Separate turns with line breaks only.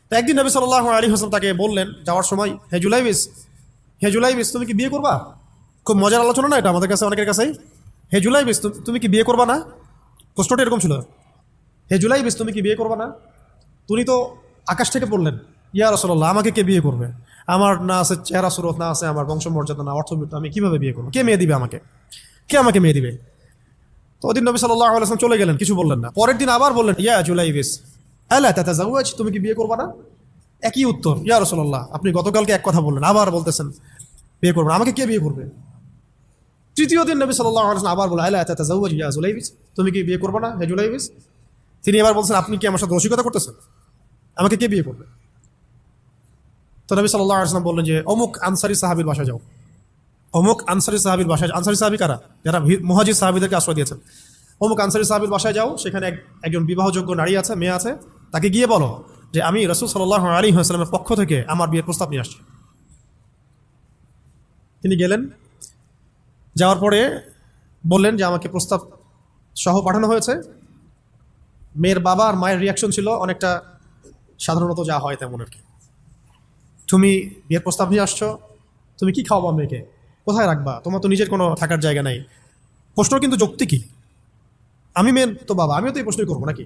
তো একদিন নবী সাল্লাল্লাহু আলাইহি ওয়াসাল্লাম তাকে বললেন যাওয়ার সময়, হে জুলাইবিস, তুমি কি বিয়ে করবা? খুব মজার আলোচনা না এটা আমাদের কাছে, অনেকের কাছেই। হে জুলাইবিস, তুমি কি বিয়ে করবা না? প্রশ্নটা এরকম ছিল, হে জুলাইবিস, তুমি কি বিয়ে করবা না? তুমি তো আকাশ থেকে পড়লেন, ইয়া রাসূলুল্লাহ, আমাকে কে বিয়ে করবে? আমার না আছে চেহারা সুরত, না আছে আমার বংশমর্যাদা, না অর্থবিত্ত, আমি কিভাবে বিয়ে করবো? কে মেয়ে দিবে আমাকে? কে আমাকে মেয়ে দিবে? তো ওদিন নবী সাল্লাল্লাহু আলাইহি ওয়াসাল্লাম চলে গেলেন, কিছু বললেন না। পরের দিন আবার বললেন, ইয়া জুলাইবিস আলা তাতাজাওয়াজ, তুমি কি বিয়ে করবা না? একই উত্তর, ইয়া রাসূলুল্লাহ, আপনি গতকালকে এক কথা বললেন, আবার বলতেছেন বিয়ে করবেন, আমাকে কে বিয়ে করবে? তৃতীয় দিন নবী সাল্লাল্লাহু আলাইহি ওয়াসাল্লাম আবার বললেন, আলা তাতাজাওয়াজ ইয়া জুলাইবিস, তুমি কি বিয়ে করবে না হে জুলাইবিস? তিনি এবার বলছেন, আপনি কি আমার সাথে রসিকতা করতেছেন? আমাকে কে বিয়ে করবে? তো নবী সাল্লাল্লাহু আলাইহি ওয়াসাল্লাম বললেন যে অমুক আনসারী সাহাবীর বাসায় যাও। অমুক আনসারী সাহাবীর বাসায়, আনসারী সাহাবী কারা? যারা মুহাজির সাহাবীদেরকে আশ্রয় দিয়েছেন। অমুক আনসারী সাহাবীর বাসায় যাও, সেখানে একজন বিবাহযোগ্য নারী আছে, মেয়ে আছে, তাকে গিয়ে বলো যে আমি রাসূল সাল্লাল্লাহু আলাইহি ওয়াসাল্লামের পক্ষ থেকে আমার বিয়ের প্রস্তাব নিয়ে আসছি। তিনি গেলেন, যাওয়ার পরে বললেন যে আমাকে প্রস্তাব সহ পাঠানো হয়েছে। মেয়ের বাবা আর মায়ের রিয়াকশন ছিল অনেকটা সাধারণত যা হয় তেমন আর কি। তুমি বিয়ের প্রস্তাব নিয়ে আসছো, তুমি কি খাওয়াবা মেয়েকে? কোথায় রাখবা? তোমার তো নিজের কোনো থাকার জায়গা নাই। প্রশ্ন কিন্তু যৌক্তিকই। আমি মেয়ের তো বাবা, আমিও তো এই প্রশ্নই করবো নাকি?